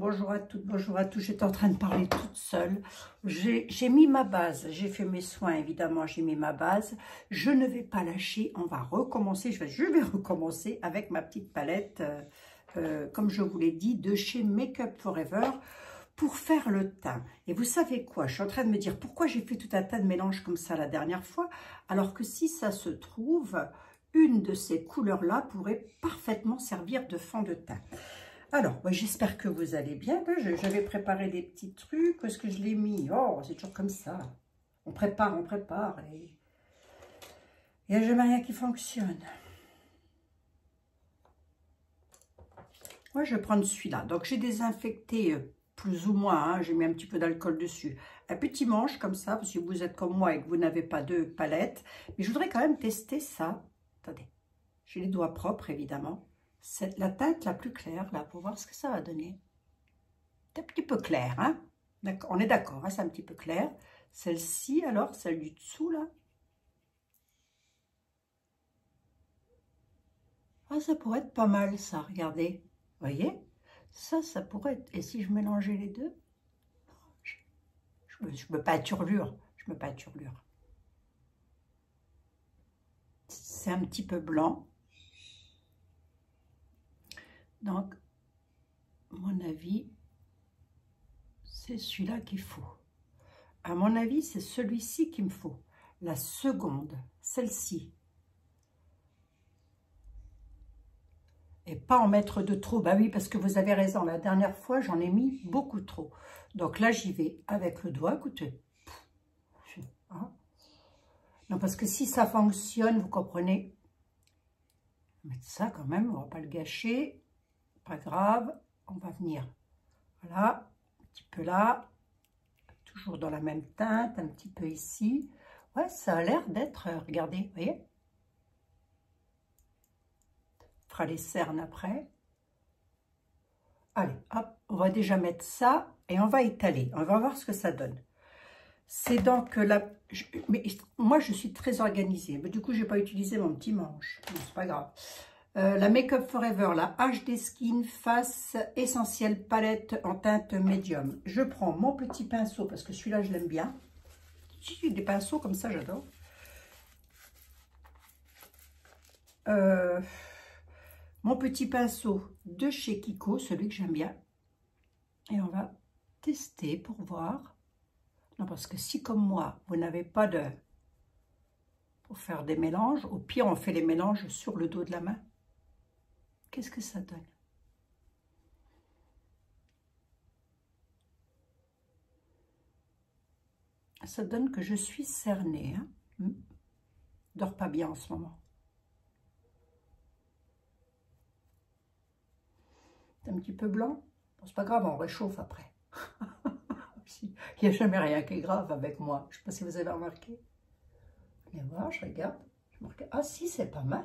bonjour à toutes, bonjour à tous. J'étais en train de parler toute seule. J'ai mis ma base, j'ai fait mes soins évidemment, j'ai mis ma base. Je ne vais pas lâcher, on va recommencer. Je vais recommencer avec ma petite palette, comme je vous l'ai dit, de chez Make Up Forever pour faire le teint. Et vous savez quoi? Je suis en train de me dire pourquoi j'ai fait tout un tas de mélanges comme ça la dernière fois, alors que si ça se trouve, une de ces couleurs-là pourrait parfaitement servir de fond de teint. Alors, j'espère que vous allez bien. J'avais préparé des petits trucs. Où est-ce que je l'ai mis? Oh, c'est toujours comme ça. On prépare, on prépare. Et il n'y a jamais rien qui fonctionne. Moi, je vais prendre celui-là. Donc, j'ai désinfecté plus ou moins. Hein, j'ai mis un petit peu d'alcool dessus. Un petit manche comme ça, parce que vous êtes comme moi et que vous n'avez pas de palette. Mais je voudrais quand même tester ça. Attendez. J'ai les doigts propres, évidemment. C'est la teinte la plus claire, là, pour voir ce que ça va donner. C'est un petit peu clair, hein? On est d'accord, hein, c'est un petit peu clair. Celle-ci, alors, celle du dessous, là. Ah, ça pourrait être pas mal, ça, regardez. Vous voyez? Ça pourrait être... Et si je mélangeais les deux? Je me pas à turlure. Je me pas à turlure. C'est un petit peu blanc. Donc, à mon avis, c'est celui-là qu'il faut. À mon avis, c'est celui-ci qu'il me faut. La seconde, celle-ci. Et pas en mettre de trop. Bah oui, parce que vous avez raison. La dernière fois, j'en ai mis beaucoup trop. Donc là, j'y vais avec le doigt. Écoutez. Hein? Non, parce que si ça fonctionne, vous comprenez. Mettre ça quand même, on va pas le gâcher. Pas grave. On va venir. Voilà. Un petit peu là. Toujours dans la même teinte. Un petit peu ici. Ouais, ça a l'air d'être... regardez, vous voyez? On fera les cernes après. Allez, hop, on va déjà mettre ça et on va étaler. On va voir ce que ça donne. C'est donc la... mais moi, je suis très organisée. Mais du coup, je n'ai pas utilisé mon petit manche. C'est pas grave. La Make Up Forever, la HD Skin Face Essentielle Palette en teinte médium. Je prends mon petit pinceau parce que celui-là, je l'aime bien. J'ai des pinceaux comme ça, j'adore. Mon petit pinceau de chez Kiko, celui que j'aime bien. Et on va tester pour voir. Non, parce que si comme moi, vous n'avez pas de... pour faire des mélanges, au pire, on fait les mélanges sur le dos de la main. Qu'est-ce que ça donne? Ça donne que je suis cernée. Hein? Je dors pas bien en ce moment. C'est un petit peu blanc. Bon, c'est pas grave, on réchauffe après. Il n'y a jamais rien qui est grave avec moi. Je ne sais pas si vous avez remarqué. Allez voir, je regarde. Ah si, c'est pas mal.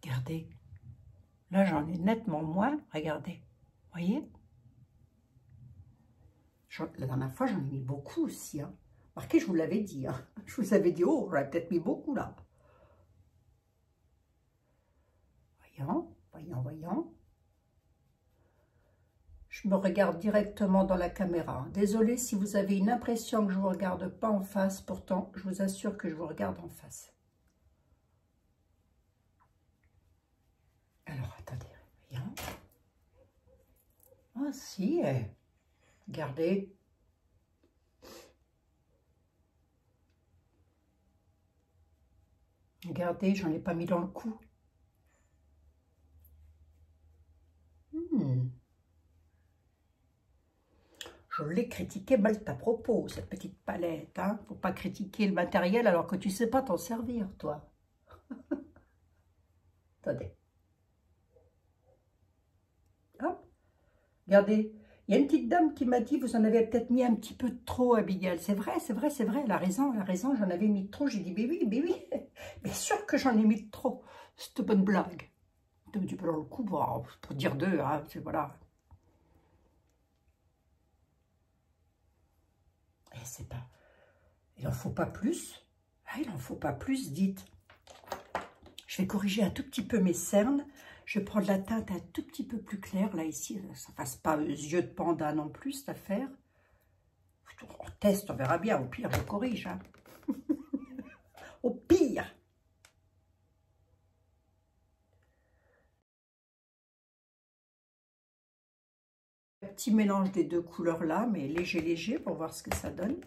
Regardez. Là, j'en ai nettement moins. Regardez. Vous voyez? La dernière fois, j'en ai mis beaucoup aussi. Hein. Remarquez, je vous l'avais dit. Hein. Je vous avais dit, oh, j'aurais peut-être mis beaucoup là. Voyons, voyons, voyons. Je me regarde directement dans la caméra. Désolée si vous avez une impression que je ne vous regarde pas en face. Pourtant, je vous assure que je vous regarde en face. Alors, attendez. Voyons. Ah si, regardez. Regardez, j'en ai pas mis dans le cou. Je l'ai critiqué mal à propos, cette petite palette. Hein. Faut pas critiquer le matériel alors que tu sais pas t'en servir, toi. Attendez. Hop. Regardez. Il y a une petite dame qui m'a dit, vous en avez peut-être mis un petit peu trop, Abigail. C'est vrai, c'est vrai, c'est vrai. Elle a raison, j'en avais mis trop. J'ai dit, mais oui, bien sûr que j'en ai mis trop. C'est une bonne blague. Un petit peu dans le coup, pour dire deux, hein, voilà. Et c'est pas... Il n'en faut pas plus. Ah, il n'en faut pas plus, dites. Je vais corriger un tout petit peu mes cernes. Je vais prendre la teinte un tout petit peu plus claire. Là, ici, ça ne fasse pas yeux de panda non plus, cette affaire. On teste, on verra bien. Au pire, je corrige. Hein. Au pire. Un petit mélange des deux couleurs là, mais léger, léger, pour voir ce que ça donne.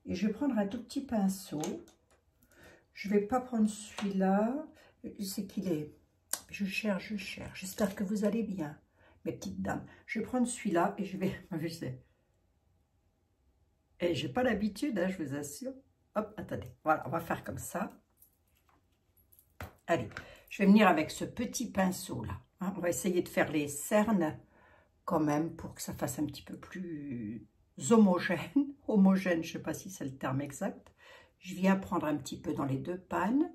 Et je vais prendre un tout petit pinceau. Je ne vais pas prendre celui-là. C'est qu'il est... Je cherche, je cherche. J'espère que vous allez bien, mes petites dames. Je vais prendre celui-là et je vais... Je sais. Et j'ai pas l'habitude, hein, je vous assure. Hop, attendez. Voilà, on va faire comme ça. Allez, je vais venir avec ce petit pinceau-là. Hein. On va essayer de faire les cernes quand même pour que ça fasse un petit peu plus homogène. Homogène, je ne sais pas si c'est le terme exact. Je viens prendre un petit peu dans les deux pannes.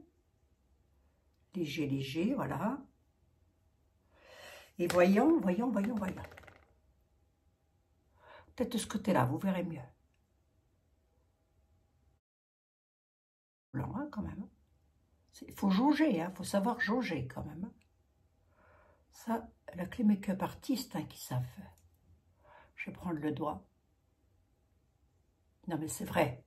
Léger, léger, voilà. Et voyons. Peut-être de ce côté-là, vous verrez mieux. Blanc, hein, quand même. Il faut jauger, hein, faut savoir jauger quand même. Ça, la clé make-up artiste hein, qui savent. Je vais prendre le doigt. Non mais c'est vrai,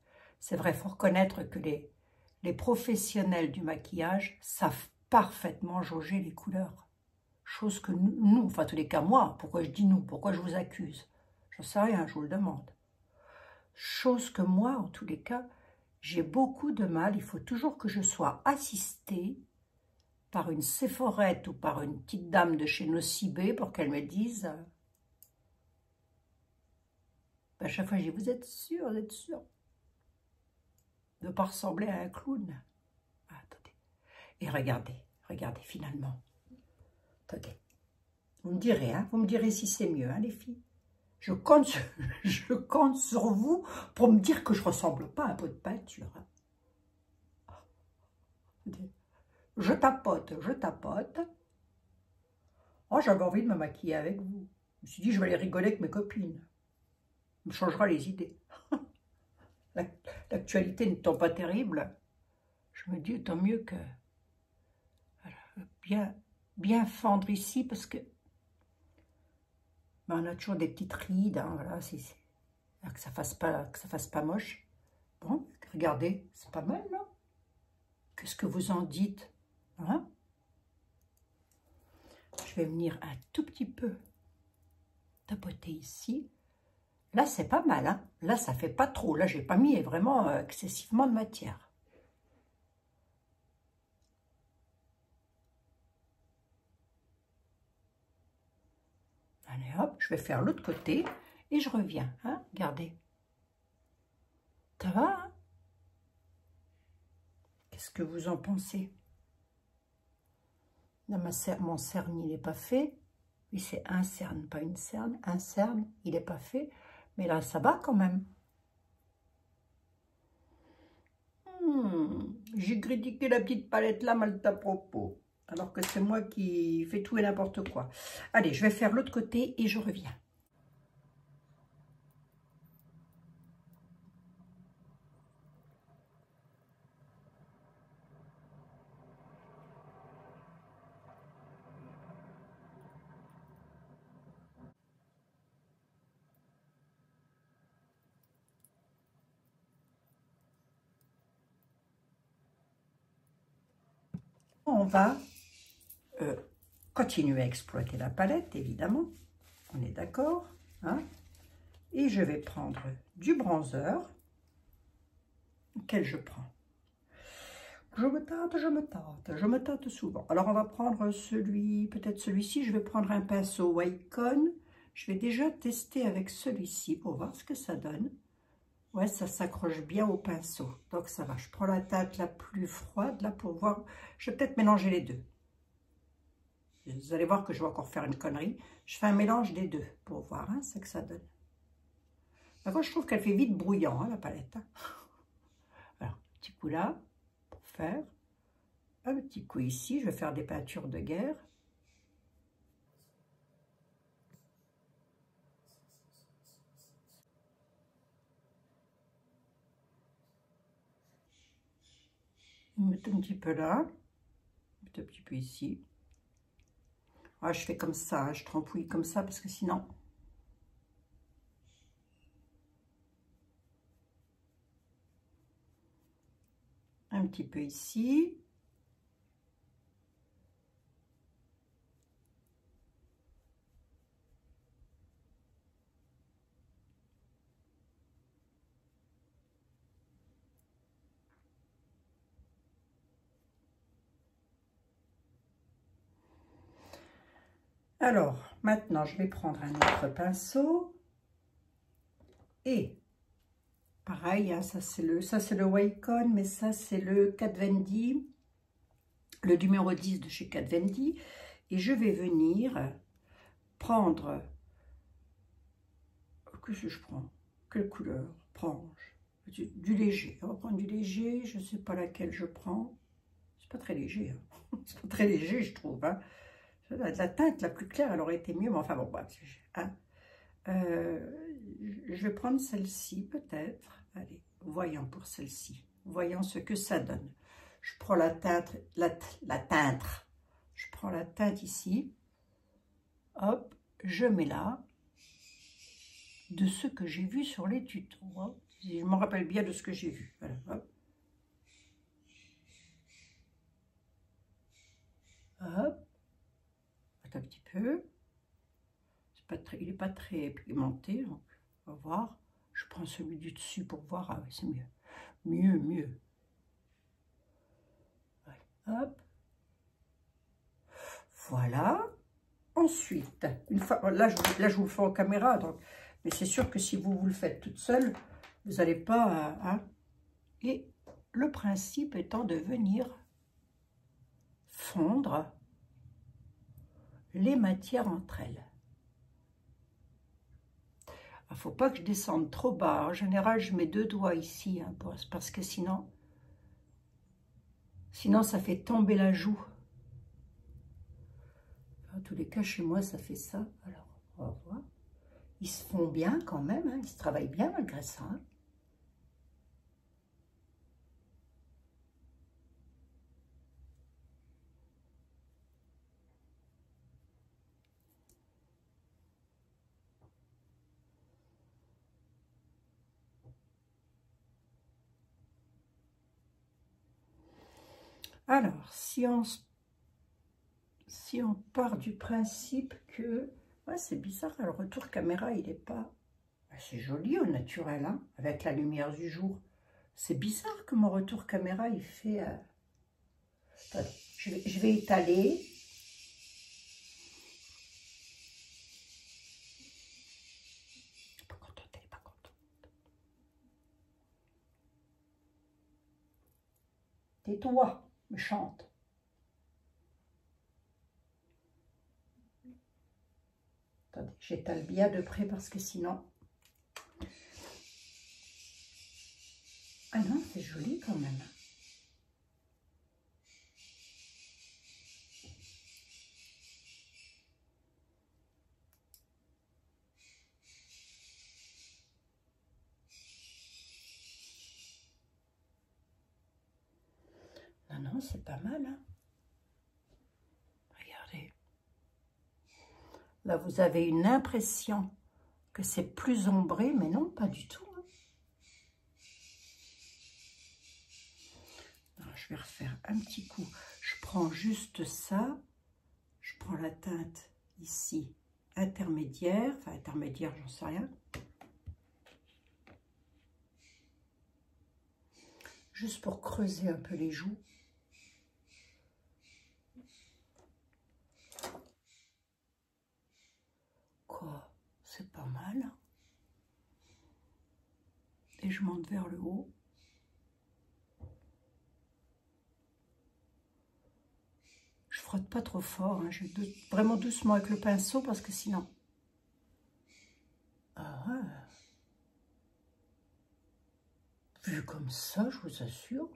il faut reconnaître que les professionnels du maquillage savent parfaitement jauger les couleurs. Chose que nous, enfin en tous les cas moi, pourquoi je dis nous, pourquoi je vous accuse? J'en sais rien, je vous le demande. Chose que moi, en tous les cas, j'ai beaucoup de mal, il faut toujours que je sois assistée par une Séphorette ou par une petite dame de chez Nocibé pour qu'elle me dise... à chaque fois, je dis, vous êtes sûr de ne pas ressembler à un clown? Ah, attendez. Et regardez finalement. Attendez. Vous me direz, hein, vous me direz si c'est mieux, hein, les filles. Je compte sur vous pour me dire que je ne ressemble pas à un pot de peinture. Hein. Je tapote. Oh, j'avais envie de me maquiller avec vous. Je me suis dit, je vais aller rigoler avec mes copines. Ça me changera les idées. L'actualité n'étant pas terrible, je me dis, tant mieux que voilà, bien fendre ici, parce que ben, on a toujours des petites rides, hein, voilà, que ça fasse pas moche. Bon, regardez, c'est pas mal, non? Qu'est-ce que vous en dites? Hein? Je vais venir un tout petit peu tapoter ici. Là, c'est pas mal, hein? Là, ça fait pas trop. Là, j'ai pas mis vraiment excessivement de matière. Allez, hop, je vais faire l'autre côté et je reviens, hein? Regardez. Ça va, hein? Qu'est-ce que vous en pensez? Là, mon cerne, il n'est pas fait. Oui, c'est un cerne, pas une cerne. Un cerne, il n'est pas fait. Mais là, ça va quand même. J'ai critiqué la petite palette là, mal à propos. Alors que c'est moi qui fais tout et n'importe quoi. Allez, je vais faire l'autre côté et je reviens. On va continuer à exploiter la palette, évidemment. On est d'accord, hein? Et je vais prendre du bronzer. Quel je prends? Je me tâte souvent. Alors, on va prendre peut-être celui-ci. Je vais prendre un pinceau Wacom. Je vais déjà tester avec celui-ci pour voir ce que ça donne. Ouais, ça s'accroche bien au pinceau. Donc, ça va. Je prends la teinte la plus froide, là, pour voir. Je vais peut-être mélanger les deux. Vous allez voir que je vais encore faire une connerie. Je fais un mélange des deux pour voir hein, ce que ça donne. D'accord, je trouve qu'elle fait vite brouillant, hein, la palette. Hein. Alors, petit coup là, pour faire. Un petit coup ici, je vais faire des peintures de guerre. Mettre un petit peu là. un petit peu ici. Ah, je fais comme ça, hein, je trempouille comme ça parce que sinon... Un petit peu ici. Alors, maintenant, je vais prendre un autre pinceau. Et, pareil, hein, ça c'est le Wacom, mais ça c'est le Kat Von D, le numéro 10 de chez Kat Von D. Et je vais venir prendre... Qu'est-ce que je prends? Quelle couleur prends-je? Du léger. On va prendre du léger. Je ne sais pas laquelle je prends. C'est pas très léger. Hein. C'est pas très léger, je trouve. Hein. La teinte la plus claire, elle aurait été mieux. Mais enfin, bon, bref. Hein. Je vais prendre celle-ci, peut-être. Allez, voyons pour celle-ci. Voyons ce que ça donne. Je prends la teinte. Je prends la teinte ici. Hop, je mets là. De ce que j'ai vu sur les tutos. Hein. Je me rappelle bien de ce que j'ai vu. Voilà, hop. Hop. Un petit peu. Pas très, il n'est pas très pigmenté. Donc on va voir. Je prends celui du dessus pour voir. Ah oui, c'est mieux. Mieux. Ouais, hop. Voilà. Ensuite, une fois, là, je vous le fais en caméra. Donc, mais c'est sûr que si vous le faites toute seule, vous n'allez pas... Hein. Et le principe étant de venir fondre les matières entre elles. Il ne faut pas que je descende trop bas. En général, je mets 2 doigts ici, hein, parce que sinon, ça fait tomber la joue. En tous les cas, chez moi, ça fait ça. Alors, on va voir. Ils se font bien quand même, hein, ils se travaillent bien malgré ça. Hein. Alors, si on part du principe que... Ouais, c'est bizarre, le retour caméra, il n'est pas... C'est joli au naturel, hein, avec la lumière du jour. C'est bizarre que mon retour caméra, il fait... Attendez, je vais étaler. Pas contente, elle n'est pas contente. Tais-toi, méchante. Attendez, j'étale bien de près parce que sinon... Ah non, c'est joli quand même. Non, c'est pas mal. Hein. Regardez. Là, vous avez une impression que c'est plus ombré, mais non, pas du tout. Hein. Alors, je vais refaire un petit coup. Je prends juste ça. Je prends la teinte ici, intermédiaire. Enfin, intermédiaire, j'en sais rien. Juste pour creuser un peu les joues. Quoi, c'est pas mal. Et je monte vers le haut. Je frotte pas trop fort, hein. Je vais vraiment doucement avec le pinceau parce que sinon... Ah ouais. Vu comme ça, je vous assure.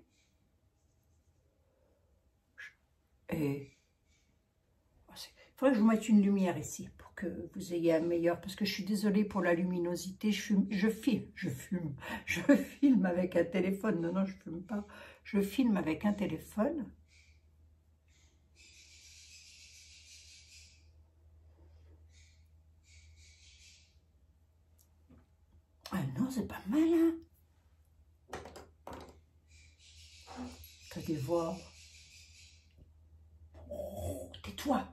Et... Il faudrait que je vous mette une lumière ici pour que vous ayez un meilleur... Parce que je suis désolée pour la luminosité. Je filme avec un téléphone. Non, je ne filme pas. Je filme avec un téléphone. c'est pas mal, hein? T'allez voir. Oh, tais-toi.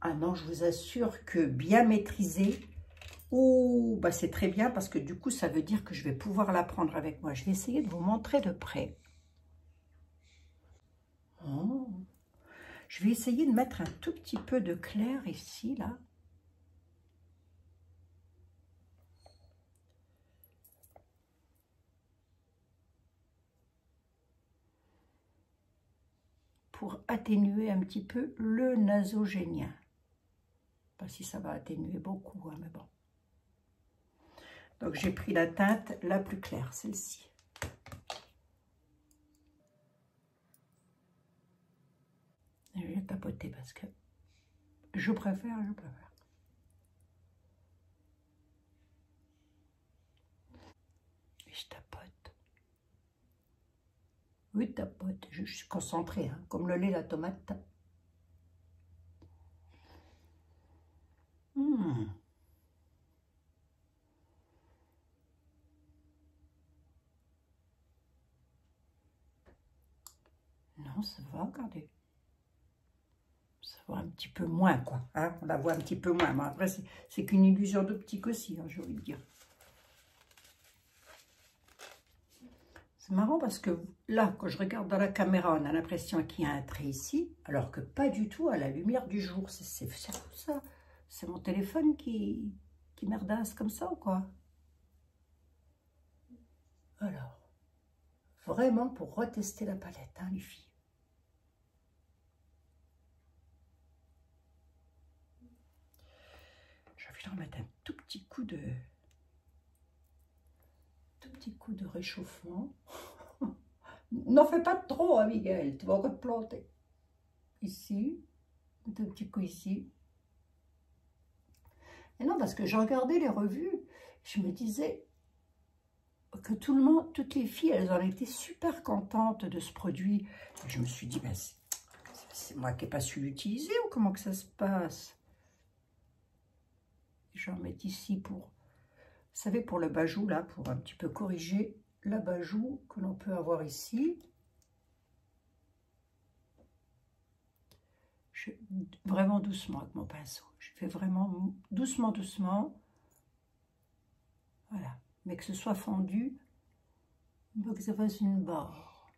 Ah non, je vous assure que bien maîtrisé, oh, bah c'est très bien parce que du coup, ça veut dire que je vais pouvoir la prendre avec moi. Je vais essayer de vous montrer de près. Oh. Je vais essayer de mettre un tout petit peu de clair ici, là. Pour atténuer un petit peu le nasogénien. Pas si ça va atténuer beaucoup, hein, mais bon. Donc j'ai pris la teinte la plus claire, celle-ci. Je vais tapoter parce que je préfère. Et je tapote. Oui, tapote. Je suis concentrée, hein, comme le lait, la tomate. Mmh. Non, ça va, regardez. Ça va un petit peu moins, quoi. Hein, on la voit un petit peu moins. Mais après, c'est qu'une illusion d'optique aussi, hein, j'ai envie de dire. C'est marrant parce que là, quand je regarde dans la caméra, on a l'impression qu'il y a un trait ici, alors que pas du tout à la lumière du jour. C'est fou, ça. C'est mon téléphone qui merdasse comme ça ou quoi? Alors, vraiment pour retester la palette, hein, les filles. J'ai envie de remettre un tout petit coup de réchauffement. N'en fais pas trop, hein, Miguel, tu vas encore te planter. Ici, un petit coup ici. Et non, parce que je regardais les revues, je me disais que tout le monde, toutes les filles, elles en étaient super contentes de ce produit. Et je me suis dit, ben, c'est moi qui n'ai pas su l'utiliser ou comment que ça se passe? Je vais en mettre ici pour, vous savez, pour le bajou, là, pour un petit peu corriger l'abajou que l'on peut avoir ici. Vraiment doucement avec mon pinceau. Je fais vraiment doucement, doucement. Voilà. Mais que ce soit fondu, que ça fasse une barre.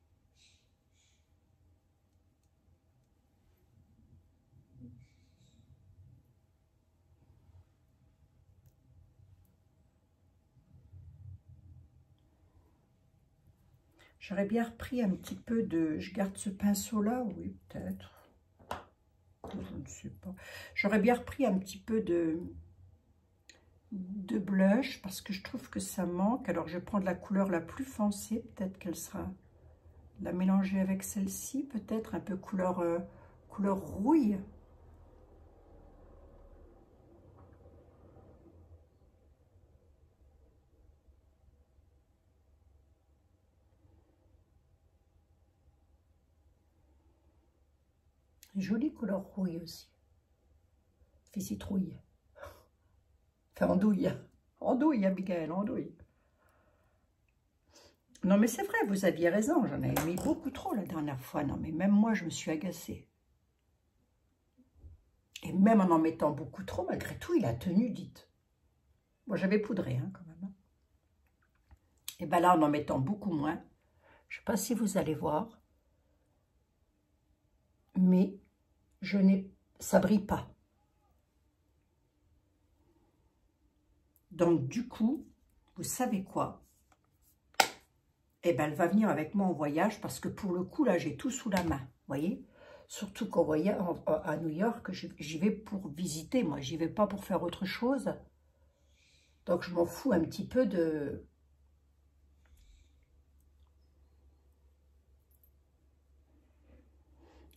J'aurais bien repris un petit peu de... Je garde ce pinceau-là, oui, peut-être. Je ne sais pas. J'aurais bien repris un petit peu de blush parce que je trouve que ça manque. Alors, je vais prendre la couleur la plus foncée. Peut-être qu'elle sera... La mélanger avec celle-ci, peut-être un peu couleur rouille. Jolie couleur rouille aussi. Fait citrouille. Enfin, andouille. Andouille, Abigail, andouille. Non, mais c'est vrai, vous aviez raison. J'en avais mis beaucoup trop la dernière fois. Non, mais même moi, je me suis agacée. Et même en mettant beaucoup trop, malgré tout, il a tenu, dites. Moi, j'avais poudré, hein, quand même. Et bien là, en mettant beaucoup moins, je ne sais pas si vous allez voir, mais ça brille pas. Donc, du coup, vous savez quoi? Eh bien, elle va venir avec moi en voyage parce que pour le coup, là, j'ai tout sous la main, vous voyez? Surtout qu'en voyage à New York, j'y vais pour visiter, moi, j'y vais pas pour faire autre chose. Donc, je m'en fous un petit peu de...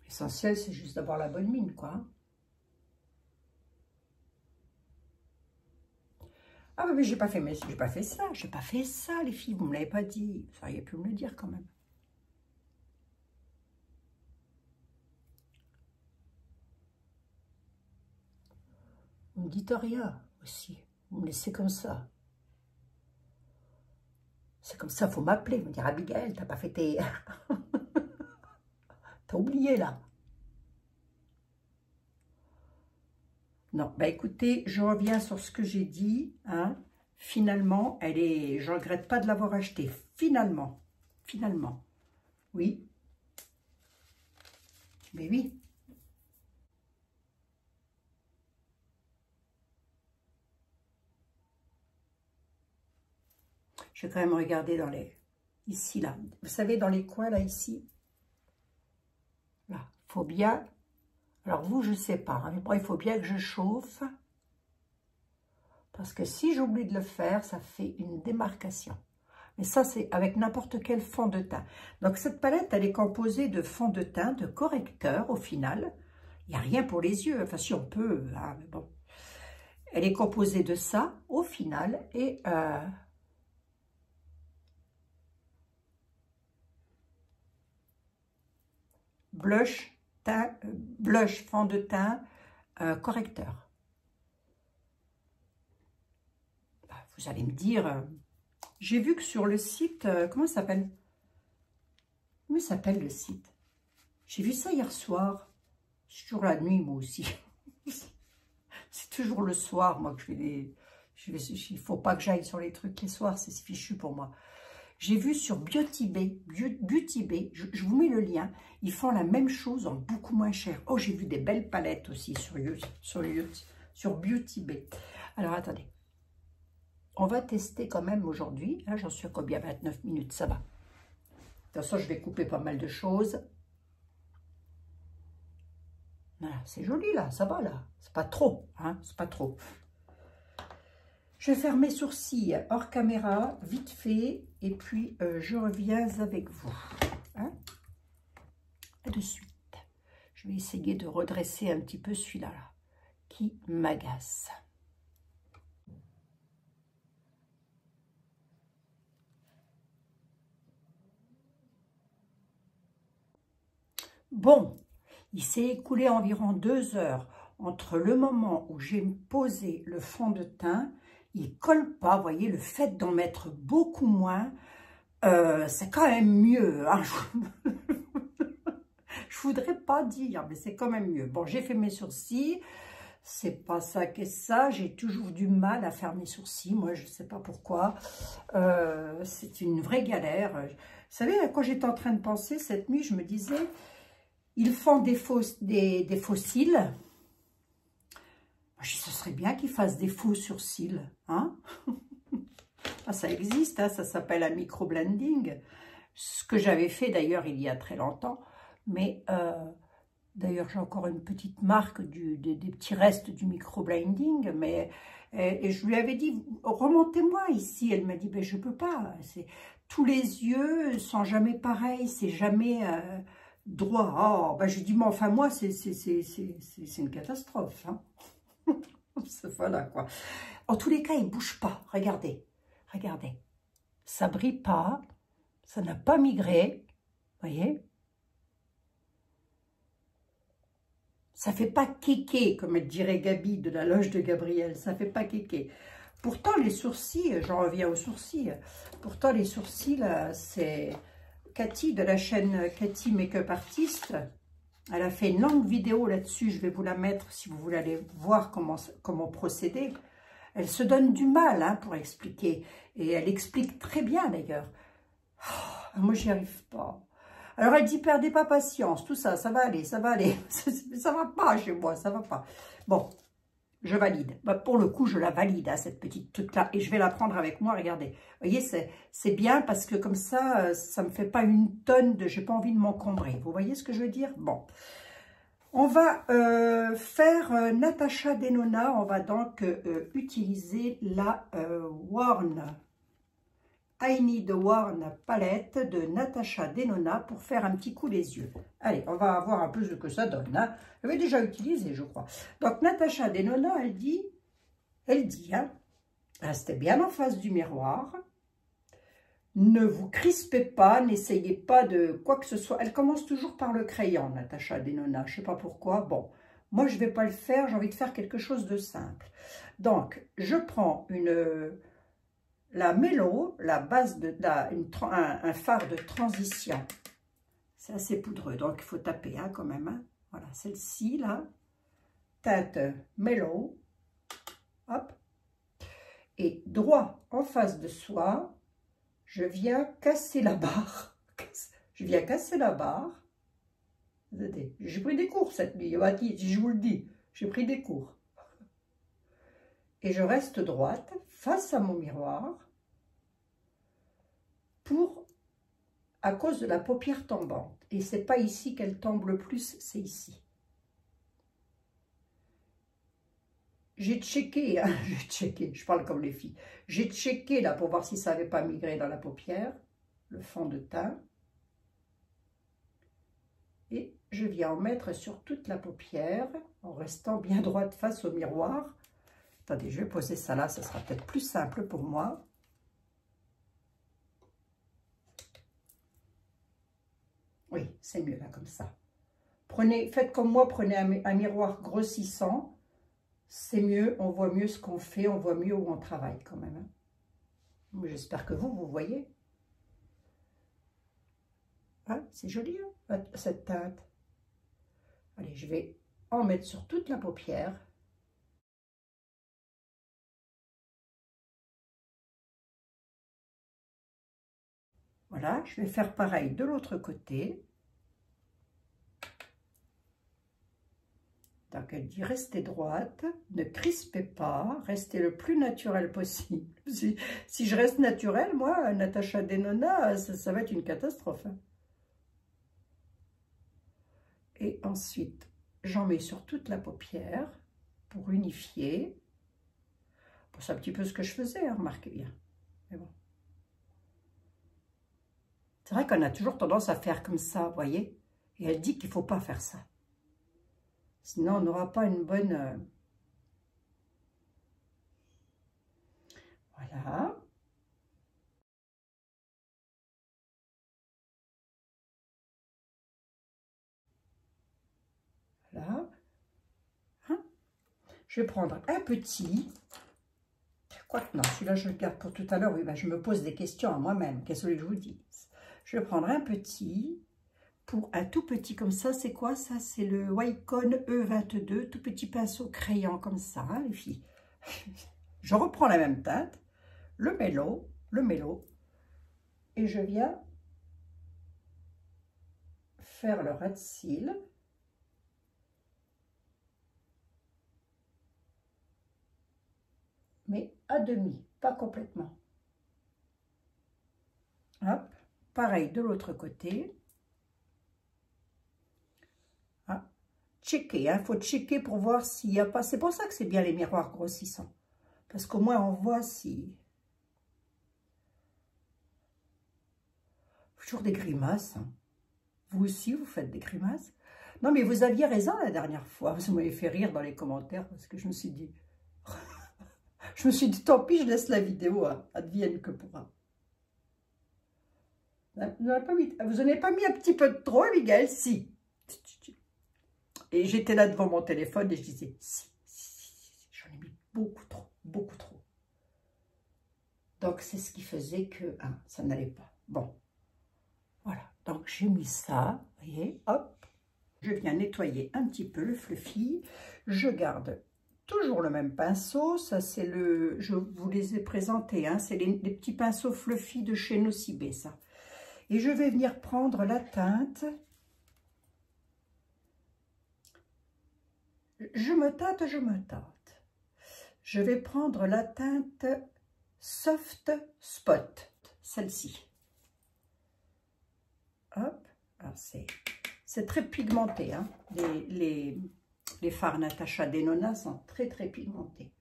L'essentiel, c'est juste d'avoir la bonne mine, quoi. Ah, mais j'ai pas fait ça, les filles, vous me l'avez pas dit. Vous auriez pu me le dire, quand même. Vous me dites rien aussi. Vous me laissez comme ça. C'est comme ça, il faut m'appeler, me dire Abigail, t'as pas fait tes... T'as oublié là. Non, bah écoutez, je reviens sur ce que j'ai dit. Hein. Finalement, je ne regrette pas de l'avoir acheté. Finalement. Oui. Mais oui. Je vais quand même regarder dans les... Ici, là. Vous savez, dans les coins, là, ici. Là, il faut bien... Alors, vous, je ne sais pas. Hein, mais bon, il faut bien que je chauffe. Parce que si j'oublie de le faire, ça fait une démarcation. Mais ça, c'est avec n'importe quel fond de teint. Donc, cette palette, elle est composée de fond de teint, de correcteur, au final. Il n'y a rien pour les yeux. Enfin, si on peut, hein, mais bon. Elle est composée de ça, au final, et... blush, fond de teint, correcteur. Vous allez me dire, j'ai vu que sur le site, comment ça s'appelle? Comment s'appelle le site? J'ai vu ça hier soir. C'est toujours la nuit, moi aussi. C'est toujours le soir, moi, que je fais des... Il ne faut pas que j'aille sur les trucs les soirs, c'est fichu pour moi. J'ai vu sur Beauty Bay, je vous mets le lien, ils font la même chose en beaucoup moins cher. Oh, j'ai vu des belles palettes aussi sur Beauty Bay. Alors, attendez. On va tester quand même aujourd'hui. Là, j'en suis à combien? 29 minutes, ça va. De toute façon, je vais couper pas mal de choses. Voilà, c'est joli, là, ça va, là. C'est pas trop, hein, c'est pas trop. Je vais faire mes sourcils hors caméra, vite fait, et puis je reviens avec vous. Hein? À de suite. Je vais essayer de redresser un petit peu celui-là, là, qui m'agace. Bon, il s'est écoulé environ 2 heures entre le moment où j'ai posé le fond de teint. Il colle pas, vous voyez, le fait d'en mettre beaucoup moins, c'est quand même mieux. Hein. Je voudrais pas dire, mais c'est quand même mieux. Bon, j'ai fait mes sourcils, c'est pas ça qu'est ça. J'ai toujours du mal à faire mes sourcils, moi, je sais pas pourquoi. C'est une vraie galère. Vous savez, quand j'étais en train de penser cette nuit, je me disais, ils font des fossiles. Ce serait bien qu'ils fassent des faux sourcils, hein. Ah, ça existe, hein, ça s'appelle un microblending. Ce que j'avais fait d'ailleurs il y a très longtemps. Mais d'ailleurs, j'ai encore une petite marque des petits restes du microblending. Mais et je lui avais dit, remontez-moi ici. Elle m'a dit, ben, je ne peux pas. Tous les yeux sont jamais pareils, c'est jamais droit. Oh, ben, je lui dis, mais enfin, moi, c'est une catastrophe, hein. Voilà quoi. En tous les cas, il ne bouge pas. Regardez, regardez. Ça ne brille pas. Ça n'a pas migré. Vous voyez? Ça ne fait pas kéké, comme elle dirait Gabi de la loge de Gabriel. Ça ne fait pas kéké. Pourtant, les sourcils, j'en reviens aux sourcils. Pourtant, les sourcils, c'est Cathy de la chaîne Cathy Makeup Artist. Elle a fait une longue vidéo là-dessus, je vais vous la mettre si vous voulez aller voir comment procéder. Elle se donne du mal hein, pour expliquer, et elle explique très bien d'ailleurs. Oh, moi, j'y arrive pas. Alors, elle dit, perdez pas patience, tout ça, ça va aller, ça va aller. Ça va pas chez moi, ça va pas. Bon, je valide. Bah, pour le coup, je la valide, hein, cette petite truc-là, et je vais la prendre avec moi, regardez. Vous voyez, c'est bien parce que comme ça, ça me fait pas une tonne de... J'ai pas envie de m'encombrer. Vous voyez ce que je veux dire? Bon. On va faire Natasha Denona. On va donc utiliser la I Need Worn palette de Natasha Denona pour faire un petit coup les yeux. Allez, on va voir un peu ce que ça donne. Hein. Je l'avais déjà utilisé, je crois. Donc, Natasha Denona, elle dit, hein, restez bien en face du miroir. Ne vous crispez pas, n'essayez pas de quoi que ce soit. Elle commence toujours par le crayon, Natasha Denona. Je ne sais pas pourquoi. Bon, Moi, je ne vais pas le faire, j'ai envie de faire quelque chose de simple. Donc, je prends la Mellow, la base de un fard de transition. C'est assez poudreux, donc il faut taper hein, quand même. Hein. Voilà, celle-ci, là, teinte Mellow. Hop. Et droit en face de soi, je viens casser la barre. Je viens casser la barre. J'ai pris des cours cette nuit, je vous le dis, j'ai pris des cours. Et je reste droite face à mon miroir à cause de la paupière tombante. Et c'est pas ici qu'elle tombe le plus, c'est ici. J'ai checké, hein, je parle comme les filles. J'ai checké là pour voir si ça n'avait pas migré dans la paupière, le fond de teint. Et je viens en mettre sur toute la paupière en restant bien droite face au miroir. Attendez, je vais poser ça là, ça sera peut-être plus simple pour moi. Oui, c'est mieux là comme ça. Faites comme moi, prenez un miroir grossissant. C'est mieux, on voit mieux ce qu'on fait, on voit mieux où on travaille quand même. Hein. J'espère que vous voyez. Ah, c'est joli hein, cette teinte. Allez, je vais en mettre sur toute la paupière. Voilà, je vais faire pareil de l'autre côté. Donc elle dit restez droite, ne crispez pas, restez le plus naturel possible. Si je reste naturelle, moi, Natasha Denona, ça va être une catastrophe. Hein. Et ensuite, j'en mets sur toute la paupière pour unifier. Bon, c'est un petit peu ce que je faisais, hein, remarquez bien. Mais bon. C'est vrai qu'on a toujours tendance à faire comme ça, vous voyez. Et elle dit qu'il ne faut pas faire ça. Sinon, on n'aura pas une bonne... Voilà. Voilà. Hein? Je vais prendre un petit... Quoique non, celui-là, je le garde pour tout à l'heure. Oui, ben, je me pose des questions à moi-même. Qu'est-ce que je vous dis? Je vais prendre un petit... Pour un tout petit comme ça, c'est quoi ça? C'est le Wacom E22, tout petit pinceau crayon comme ça, hein, les filles. Je reprends la même teinte, le mélo, et je viens faire le ras de cils. Mais à demi, pas complètement. Hop, pareil de l'autre côté. Checker, il faut checker pour voir s'il n'y a pas... C'est pour ça que c'est bien les miroirs grossissants. Parce qu'au moins, on voit si... Toujours des grimaces. Hein. Vous aussi, vous faites des grimaces. Non, mais vous aviez raison la dernière fois. Vous m'avez fait rire dans les commentaires parce que je me suis dit... je me suis dit, tant pis, je laisse la vidéo. Hein. Advienne que pourra. Vous n'en avez pas mis un petit peu de trop, Miguel? Si. Et j'étais là devant mon téléphone et je disais, si, j'en ai mis beaucoup trop, beaucoup trop. Donc, c'est ce qui faisait que hein, ça n'allait pas. Bon, voilà. Donc, j'ai mis ça, vous voyez, hop. Je viens nettoyer un petit peu le fluffy. Je garde toujours le même pinceau. Ça, c'est le... Je vous les ai présentés, hein, c'est les petits pinceaux fluffy de chez Nocibé, ça. Et je vais venir prendre la teinte... Je me tâte. Je vais prendre la teinte Soft Spot, celle-ci. Hop, c'est très pigmenté. Hein. Les fards Natasha Denona sont très pigmentés.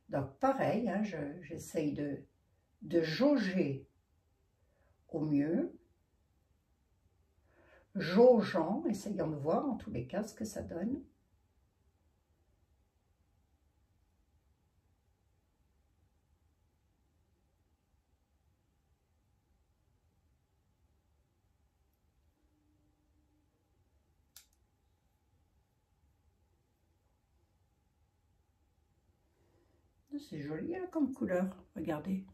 Donc pareil, hein, j'essaye de jauger au mieux. Jaugeant, essayant de voir en tous les cas ce que ça donne. C'est joli hein, comme couleur, regardez.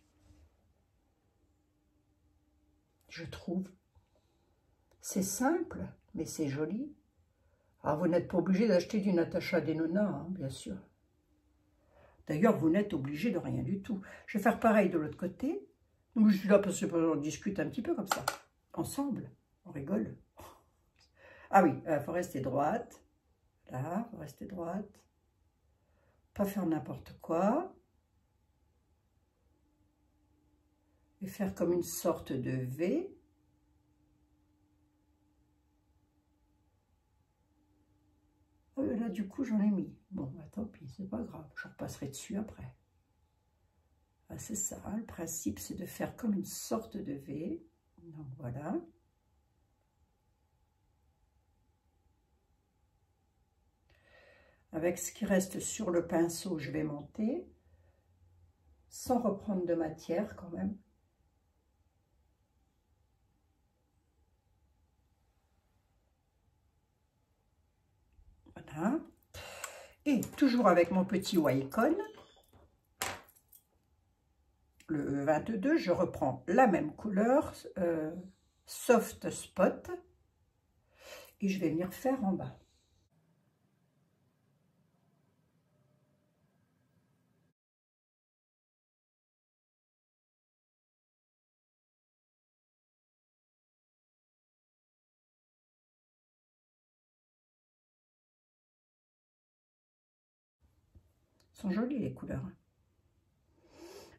Je trouve. C'est simple, mais c'est joli. Alors, vous n'êtes pas obligé d'acheter du Natasha Denona, hein, bien sûr. D'ailleurs, vous n'êtes obligé de rien du tout. Je vais faire pareil de l'autre côté. Donc, je suis là parce qu'on discute un petit peu comme ça. Ensemble, on rigole. Ah oui, il faut rester droite. Là, il faut rester droite. Pas faire n'importe quoi. Et faire comme une sorte de V. Là, du coup, j'en ai mis. Bon, bah, tant pis, c'est pas grave. Je repasserai dessus après. Ah, c'est ça, hein, le principe, c'est de faire comme une sorte de V. Donc, voilà. Avec ce qui reste sur le pinceau, je vais monter. Sans reprendre de matière, quand même. Voilà. Et toujours avec mon petit Wacom, le 22, je reprends la même couleur, Soft Spot, et je vais venir faire en bas. Elles sont jolies les couleurs.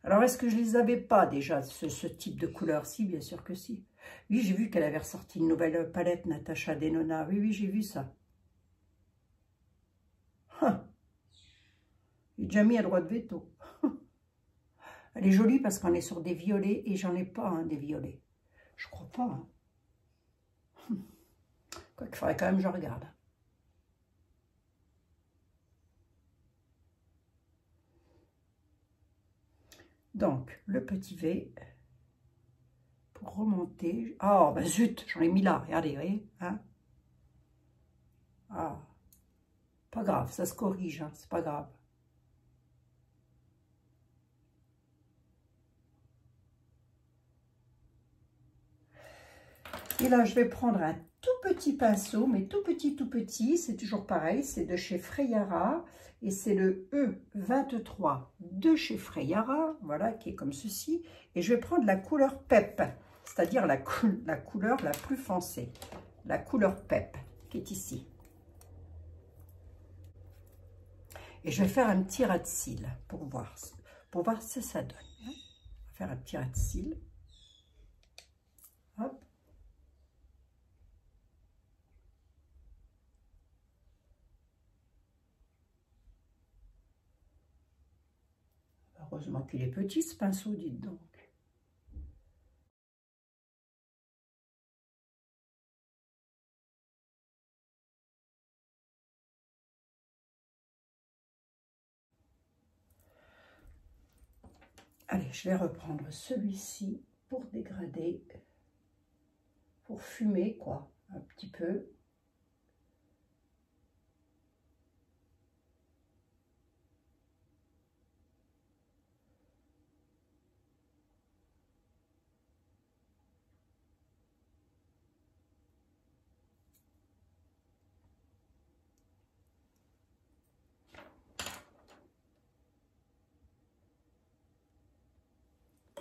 Alors, est-ce que je les avais pas déjà, ce type de couleur? Si, bien sûr que si. Oui, j'ai vu qu'elle avait ressorti une nouvelle palette Natasha Denona. Oui, oui, j'ai vu ça. Ah. J'ai déjà mis à droit de veto. Elle est jolie parce qu'on est sur des violets et j'en ai pas hein, des violets. Je crois pas. Hein. Quoi qu'il faudrait quand même que je regarde. Donc, le petit V pour remonter. Oh, ben zut, j'en ai mis là. Regardez, vous voyez hein. Ah, pas grave, ça se corrige, hein, c'est pas grave. Et là, je vais prendre un tout petit pinceau, mais tout petit, c'est toujours pareil, c'est de chez Freyara, et c'est le E23 de chez Freyara, voilà, qui est comme ceci, et je vais prendre la couleur PEP, c'est-à-dire la couleur la plus foncée, la couleur PEP, qui est ici. Et je vais faire un petit ras de cils, pour voir ce que ça donne. On va faire un petit ras de cils. Hop. Heureusement qu'il est petit ce pinceau, dites donc. Allez, je vais reprendre celui-ci pour dégrader, pour fumer quoi, un petit peu.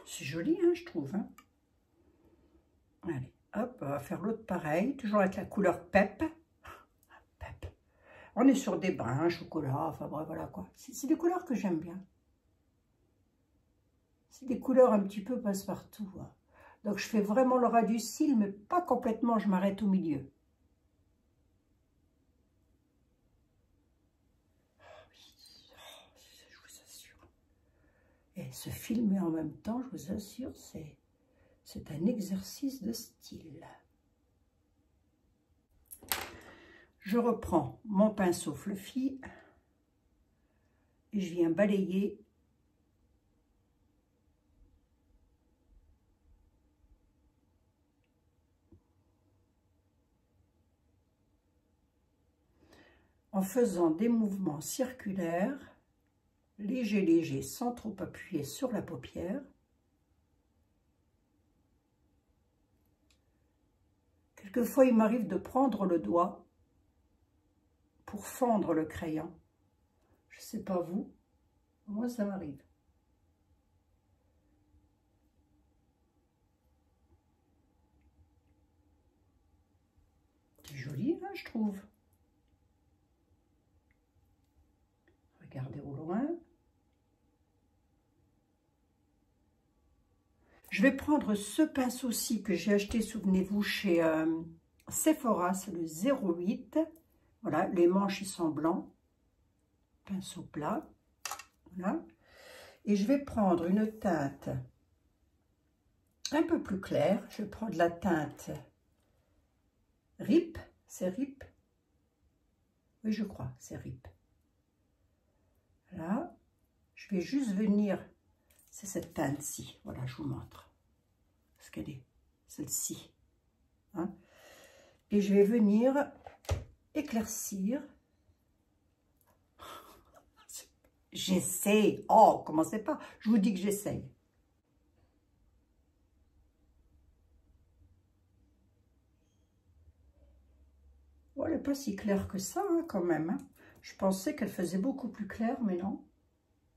C'est joli, hein, je trouve. Hein. Allez, hop, on va faire l'autre pareil, toujours avec la couleur PEP. PEP. On est sur des brins, chocolat, enfin bref, voilà quoi. C'est des couleurs que j'aime bien. C'est des couleurs un petit peu passe-partout. Hein. Donc je fais vraiment le ras du cil, mais pas complètement, je m'arrête au milieu. Je vous assure. Et se filmer en même temps, je vous assure, c'est un exercice de style. Je reprends mon pinceau fluffy et je viens balayer en faisant des mouvements circulaires. léger, léger, sans trop appuyer sur la paupière. Quelquefois, il m'arrive de prendre le doigt pour fendre le crayon. Je ne sais pas vous, moi ça m'arrive. C'est joli, hein, je trouve. Regardez au loin. Je vais prendre ce pinceau-ci que j'ai acheté, souvenez-vous, chez Sephora, c'est le 08. Voilà, les manches, ils sont blancs. Pinceau plat. Voilà. Et je vais prendre une teinte un peu plus claire. Je vais prendre la teinte RIP. C'est RIP? Oui, je crois, c'est RIP. Là, je vais juste venir... C'est cette teinte-ci. Voilà, je vous montre ce qu'elle est. Celle-ci. Hein? Et je vais venir éclaircir. J'essaie. Oh, commencez pas. Je vous dis que j'essaye. Oh, elle n'est pas si claire que ça, hein, quand même. Hein. Je pensais qu'elle faisait beaucoup plus claire, mais non.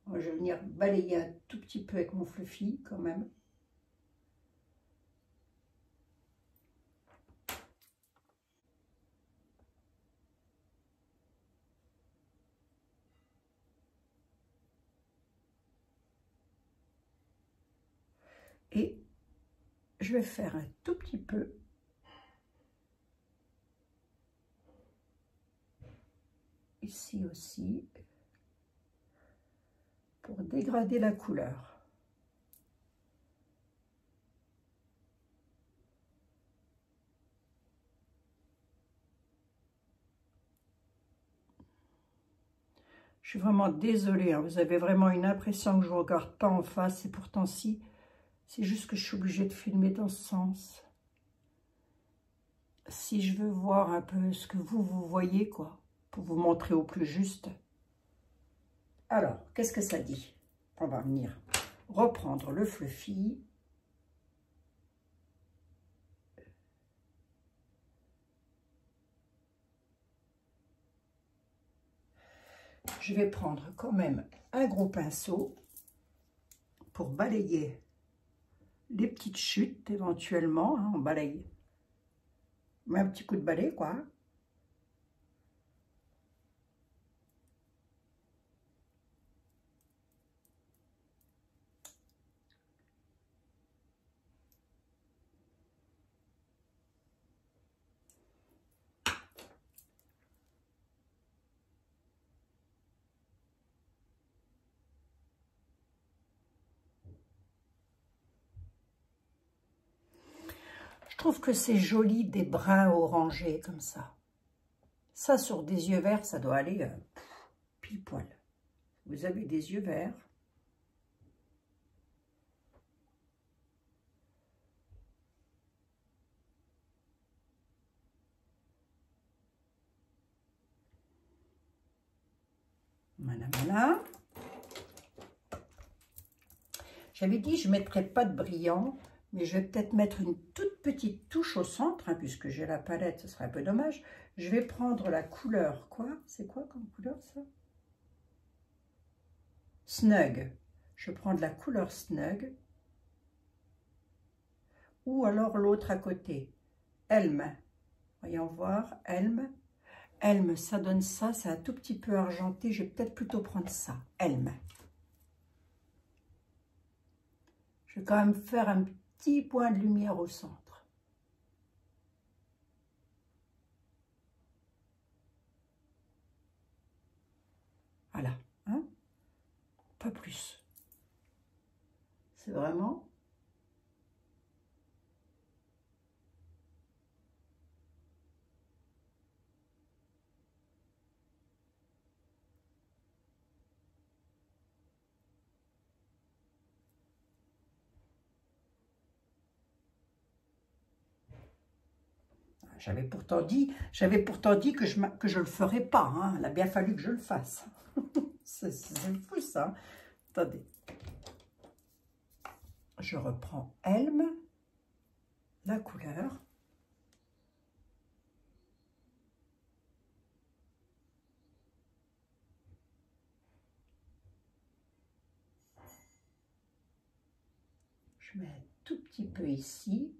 Moi, je vais venir balayer un tout petit peu avec mon fluffy, quand même. Et je vais faire un tout petit peu ici aussi pour dégrader la couleur. Je suis vraiment désolée, hein, vous avez vraiment une impression que je ne vous regarde pas en face, et pourtant si, c'est juste que je suis obligée de filmer dans ce sens. Si je veux voir un peu ce que vous voyez, quoi, pour vous montrer au plus juste. Alors, qu'est-ce que ça dit? On va venir reprendre le fluffy. Je vais prendre quand même un gros pinceau pour balayer les petites chutes éventuellement. Hein, on balaye. On met un petit coup de balai, quoi. Je trouve que c'est joli, des brins orangés comme ça. Ça, sur des yeux verts, ça doit aller pile poil. Vous avez des yeux verts. Voilà, voilà. J'avais dit je ne mettrais pas de brillant, mais je vais peut-être mettre une toute petite touche au centre, hein, puisque j'ai la palette, ce serait un peu dommage. Je vais prendre la couleur, quoi? C'est quoi comme couleur, ça? Snug. Je prends de la couleur Snug. Ou alors l'autre à côté. Elm. Voyons voir. Elm. Elm, ça donne ça. C'est un tout petit peu argenté. Je vais peut-être plutôt prendre ça. Elm. Je vais quand même faire un petit point de lumière au centre. Voilà. Hein? Pas plus. C'est vraiment... J'avais pourtant dit que je ne le ferais pas. Hein. Il a bien fallu que je le fasse. C'est fou ça. Attendez. Je reprends Helm, la couleur. Je mets un tout petit peu ici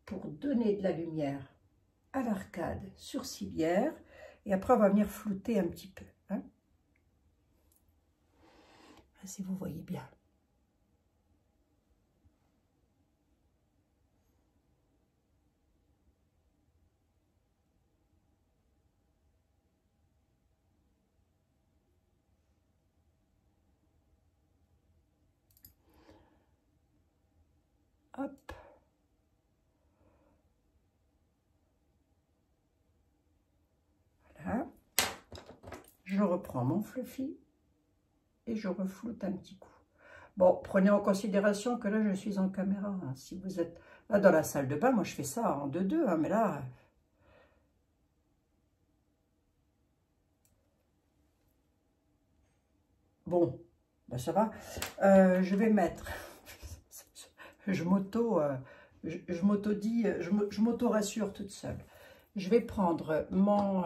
pour donner de la lumière à l'arcade sourcilière. Et après, on va venir flouter un petit peu. Hein. Si vous voyez bien. Hop. Voilà. Je reprends mon fluffy et je refloute un petit coup. Bon, prenez en considération que là, je suis en caméra. Hein. Si vous êtes là dans la salle de bain, moi, je fais ça en 2-2. Hein, mais là... Bon, ben ça va. Je vais mettre... je m'auto-dis, je m'auto-rassure toute seule. Je vais prendre mon...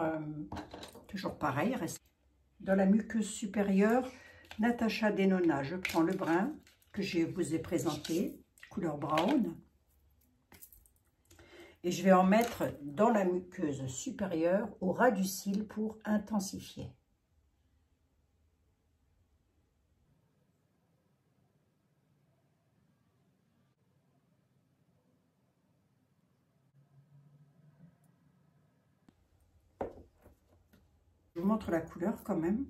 toujours pareil, dans la muqueuse supérieure, Natasha Denona. Je prends le brun que je vous ai présenté, couleur brown. Et je vais en mettre dans la muqueuse supérieure, au ras du cil, pour intensifier. Je vous montre la couleur quand même.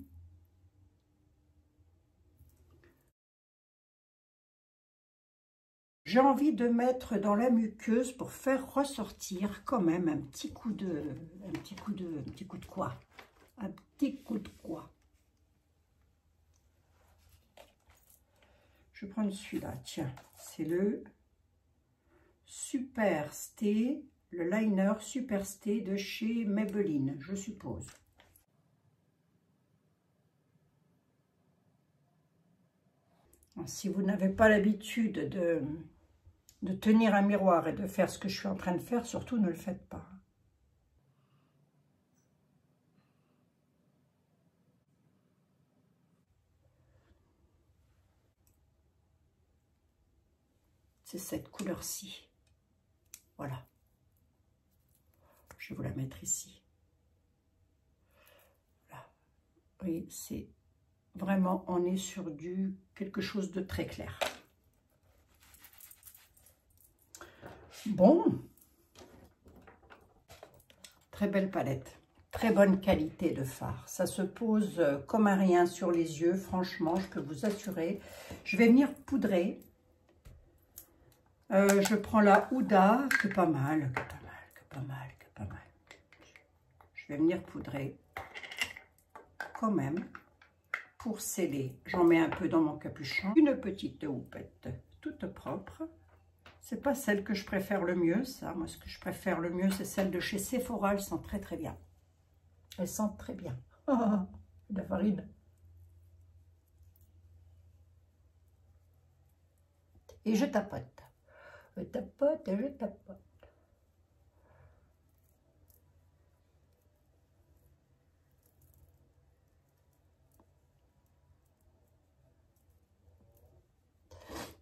J'ai envie de mettre dans la muqueuse pour faire ressortir quand même un petit coup de quoi. Un petit coup de quoi. Je prends celui-là, tiens, c'est le Super Stay, le liner Super Stay de chez Maybelline, je suppose. Si vous n'avez pas l'habitude de tenir un miroir et de faire ce que je suis en train de faire, surtout ne le faites pas. C'est cette couleur-ci. Voilà. Je vais vous la mettre ici. Voilà. Oui, c'est vraiment, on est sur quelque chose de très clair. Bon. Très belle palette. Très bonne qualité de fard. Ça se pose comme un rien sur les yeux. Franchement, je peux vous assurer. Je vais venir poudrer. Je prends la Huda, que pas mal, que pas mal. Je vais venir poudrer quand même pour sceller. J'en mets un peu dans mon capuchon. Une petite houppette toute propre. C'est pas celle que je préfère le mieux, ça. Moi, ce que je préfère le mieux, c'est celle de chez Sephora. Elles sentent très très bien. Elles sentent très bien. La farine. Et je tapote. Je tapote et je tapote.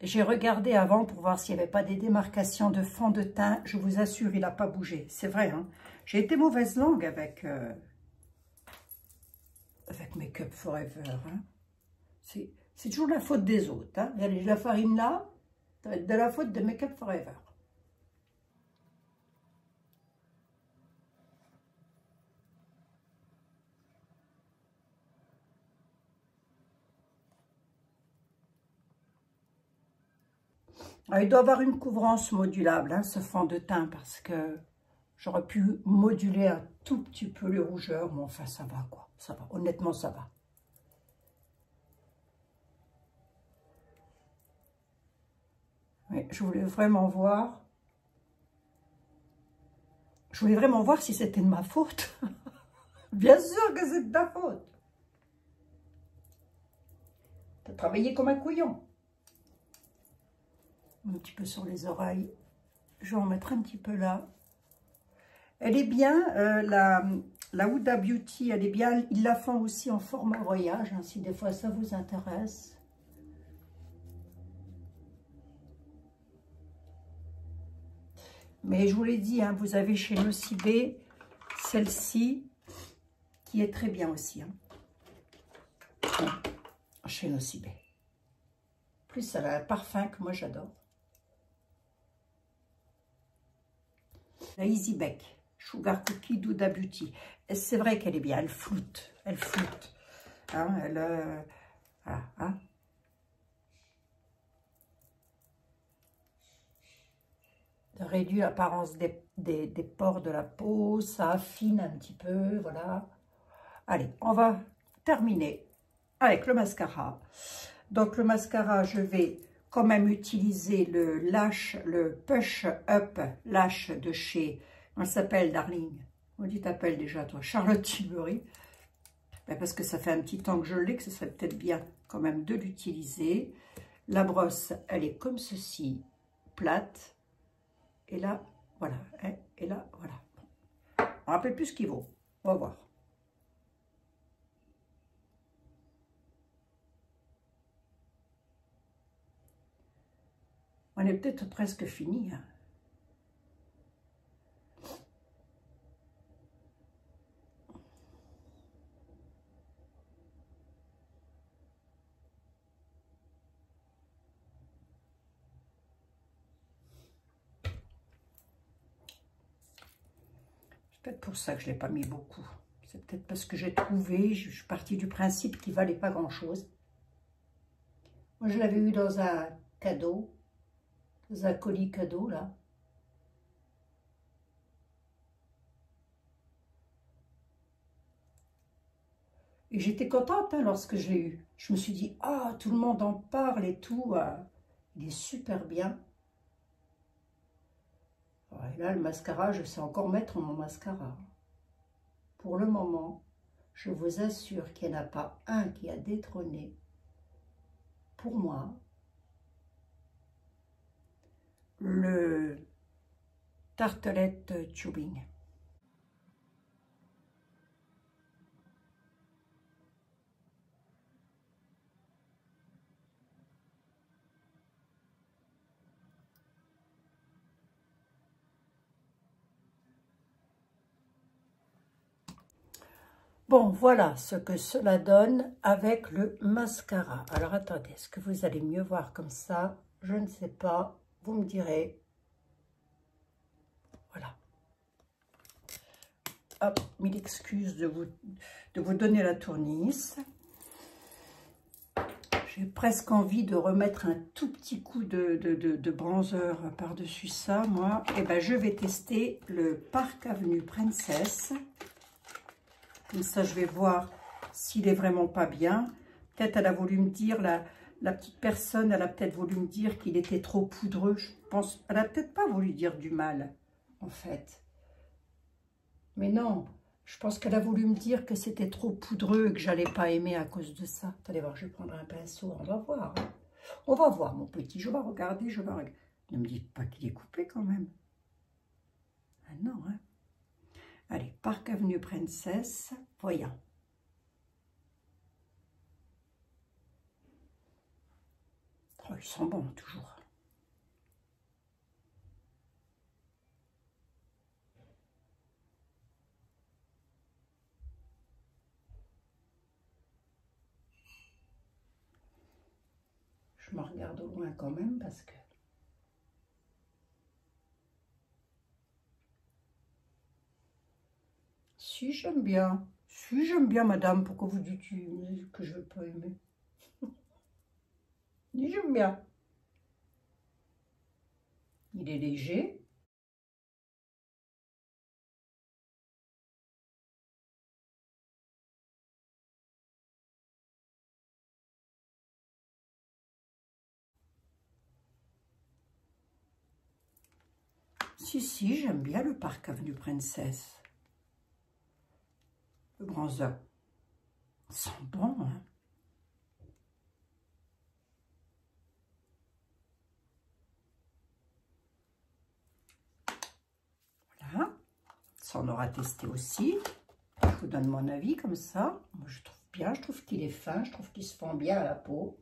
J'ai regardé avant pour voir s'il n'y avait pas des démarcations de fond de teint. Je vous assure, il n'a pas bougé. C'est vrai, hein. J'ai été mauvaise langue avec Make Up Forever. Hein. C'est toujours la faute des autres. Hein. Il y a la farine là, ça va être de la faute de Make Up Forever. Alors, il doit avoir une couvrance modulable, hein, ce fond de teint, parce que j'aurais pu moduler un tout petit peu les rougeurs, mais enfin ça va quoi, ça va, honnêtement ça va. Oui, je voulais vraiment voir si c'était de ma faute. Bien sûr que c'est de ta faute. T'as travaillé comme un couillon. Un petit peu sur les oreilles. Je vais en mettre un petit peu là. Elle est bien, la Huda Beauty, elle est bien. Ils la font aussi en format voyage, hein, si des fois ça vous intéresse. Mais je vous l'ai dit, hein, vous avez chez Nocibé celle-ci qui est très bien aussi. Hein. Chez Nocibé. En plus, elle a un parfum que moi j'adore. La Easy Bake, Sugar Cookie d'Huda Beauty. C'est vrai qu'elle est bien, elle floute. Elle floute. Hein, voilà, hein. Ça réduit l'apparence des pores de la peau, ça affine un petit peu, voilà. Allez, on va terminer avec le mascara. Donc le mascara, je vais quand même utiliser le Push Up Lash de chez, comment elle s'appelle, Darling? Comment tu t'appelles déjà, toi? Charlotte Tilbury. Ben, parce que ça fait un petit temps que je l'ai, que ce serait peut-être bien quand même de l'utiliser. La brosse, elle est comme ceci, plate. Et là, voilà. Et là, voilà. On ne rappelle plus ce qu'il vaut. On va voir. On est peut-être presque fini. Hein. C'est peut-être pour ça que je ne l'ai pas mis beaucoup. C'est peut-être parce que j'ai trouvé, je suis partie du principe qu'il ne valait pas grand-chose. Moi, je l'avais eu dans un cadeau, dans un colis cadeau, là. Et j'étais contente hein, lorsque je l'ai eu. Je me suis dit, ah, tout le monde en parle et tout. Il est super bien. Et là, le mascara, je sais encore mettre mon mascara. Pour le moment, je vous assure qu'il n'y en a pas un qui a détrôné, pour moi, le Tartelette Tubing. Bon, voilà ce que cela donne avec le mascara. Alors, attendez, est-ce que vous allez mieux voir comme ça? Je ne sais pas, vous me direz. Voilà. Hop, mille excuses de vous donner la tournisse. J'ai presque envie de remettre un tout petit coup de bronzer par-dessus ça, moi. Et ben, je vais tester le Park Avenue Princess. Comme ça, je vais voir s'il est vraiment pas bien. Peut-être elle a voulu me dire, la petite personne, elle a peut-être voulu me dire qu'il était trop poudreux. Je pense, elle a peut-être pas voulu dire du mal, en fait. Mais non, je pense qu'elle a voulu me dire que c'était trop poudreux et que j'allais pas aimer à cause de ça. Allez voir, je vais prendre un pinceau, on va voir. Hein. On va voir, mon petit, je vais regarder, je vais regarder. Ne me dites pas qu'il est coupé quand même. Ah non, hein. Allez, Park Avenue Princess, voyons. Oh, ils sont bons, toujours. Je me regarde au loin quand même parce que... Si, j'aime bien. Si, j'aime bien, madame. Pourquoi vous dites que je ne veux pas aimer? Si, j'aime bien. Il est léger. Si, j'aime bien le Park Avenue Princess. Le bronzer. Ils sont bons, hein. Ça, on aura testé aussi. Je vous donne mon avis comme ça. Moi, je trouve bien, je trouve qu'il est fin, je trouve qu'il se fond bien à la peau.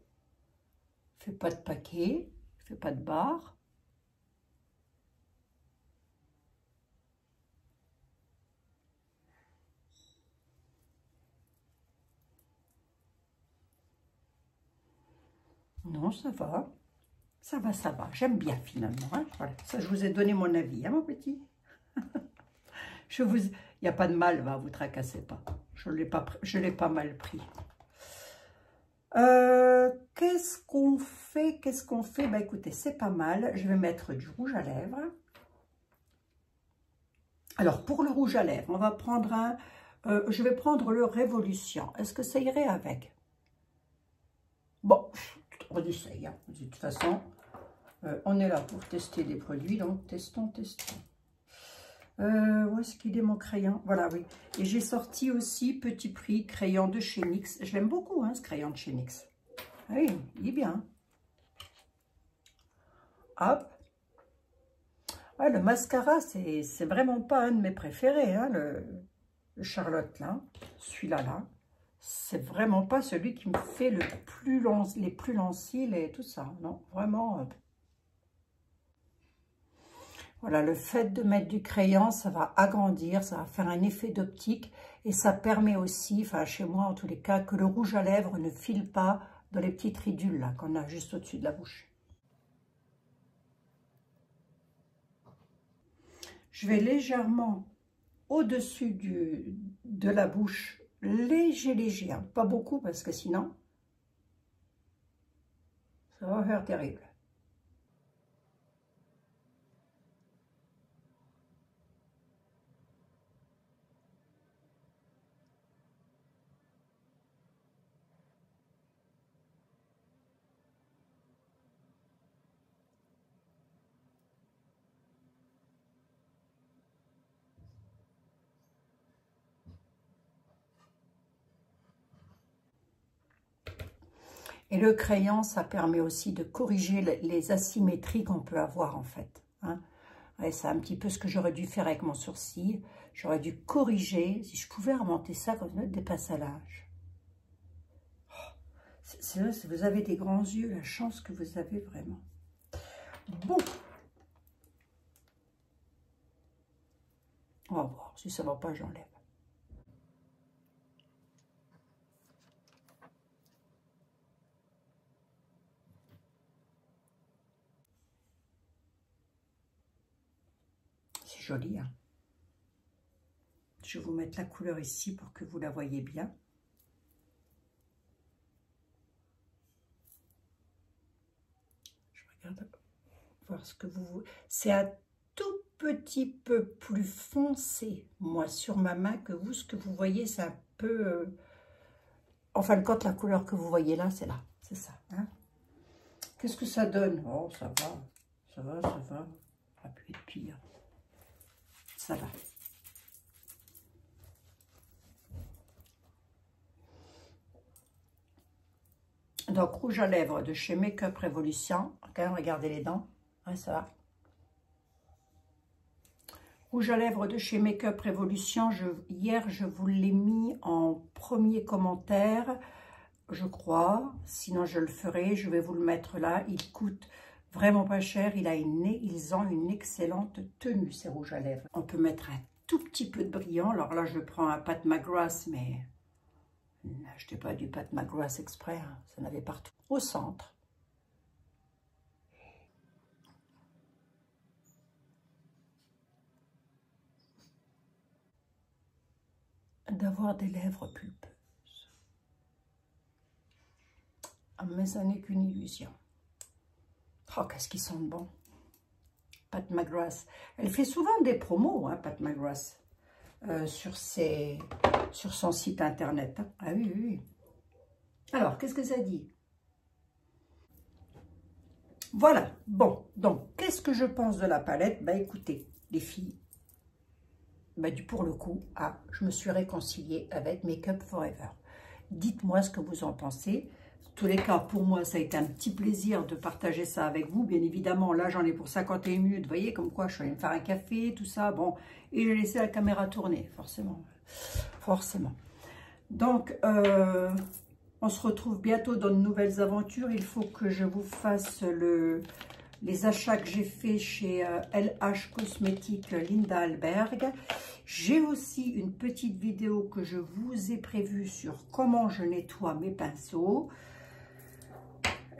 Il ne fait pas de paquet, il ne fait pas de barre. Non, ça va. Ça va, ça va. J'aime bien finalement. Hein. Voilà. Ça, je vous ai donné mon avis, hein, mon petit. Il n'y a pas de mal, va, vous tracassez pas. Je ne l'ai pas mal pris. Qu'est-ce qu'on fait? Bah, écoutez, c'est pas mal. Je vais mettre du rouge à lèvres. Alors, pour le rouge à lèvres, on va prendre un... je vais prendre le Révolution. Est-ce que ça irait avec? Bon, on essaye. Hein. De toute façon, on est là pour tester des produits. Donc, testons. Où est-ce qu'il est mon crayon? Voilà, oui. Et j'ai sorti aussi, petit prix, crayon de chez NYX. Je l'aime beaucoup, hein, ce crayon de chez NYX. Ah oui, il est bien. Hop. Ouais, le mascara, c'est vraiment pas un de mes préférés, hein, le Charlotte, là. Celui-là, là. C'est vraiment pas celui qui me fait les plus longs cils et tout ça. Non, vraiment... Voilà, le fait de mettre du crayon, ça va agrandir, ça va faire un effet d'optique et ça permet aussi, enfin chez moi en tous les cas, que le rouge à lèvres ne file pas dans les petites ridules là qu'on a juste au-dessus de la bouche. Je vais légèrement au-dessus de la bouche, léger, hein, pas beaucoup parce que sinon, ça va faire terrible. Et le crayon, ça permet aussi de corriger les asymétries qu'on peut avoir en fait. Hein. Ouais, c'est un petit peu ce que j'aurais dû faire avec mon sourcil. J'aurais dû corriger, si je pouvais remonter ça comme des passalages. C'est vrai, si vous avez des grands yeux, la chance que vous avez vraiment. Bon. On va voir, si ça ne va pas, j'enlève. C'est joli, hein. Je vais vous mettre la couleur ici pour que vous la voyez bien. Je regarde voir ce que vous... C'est un tout petit peu plus foncé, moi, sur ma main que vous. Ce que vous voyez, c'est un peu... En fin de compte, la couleur que vous voyez là, c'est là. C'est ça. Hein. Qu'est-ce que ça donne? Oh, ça va. Ça va. Ça aurait pu être pire. Ça va. Donc, rouge à lèvres de chez Make Up Revolution. Quand même, regardez les dents. Ouais, ça va. Rouge à lèvres de chez Make Up Revolution. Hier, je vous l'ai mis en premier commentaire, je crois. Sinon, je le ferai. Je vais vous le mettre là. Il coûte vraiment pas cher. Ils ont une excellente tenue, ces rouges à lèvres. On peut mettre un tout petit peu de brillant. Alors là, je prends un Pat McGrath, mais... N'achetez pas du Pat McGrath exprès, hein. Ça en avait partout. Au centre. D'avoir des lèvres pulpeuses. Ah, mais ça n'est qu'une illusion. Oh, qu'est-ce qu'ils sont bons. Pat McGrath. Elle fait souvent des promos, hein, Pat McGrath, sur son site internet. Hein. Ah oui, oui. Alors, qu'est-ce que ça dit? Voilà. Bon, donc, qu'est-ce que je pense de la palette? Bah, écoutez, les filles, bah, pour le coup, je me suis réconciliée avec Make Up For Ever. Dites-moi ce que vous en pensez. En tous les cas, pour moi, ça a été un petit plaisir de partager ça avec vous. Bien évidemment, là, j'en ai pour 51 minutes. Vous voyez, comme quoi, je suis allée me faire un café, tout ça. Bon, et j'ai laissé la caméra tourner, forcément. Forcément. Donc, on se retrouve bientôt dans de nouvelles aventures. Il faut que je vous fasse les achats que j'ai fait chez LH Cosmétiques Linda Alberg. J'ai aussi une petite vidéo que je vous ai prévue sur comment je nettoie mes pinceaux.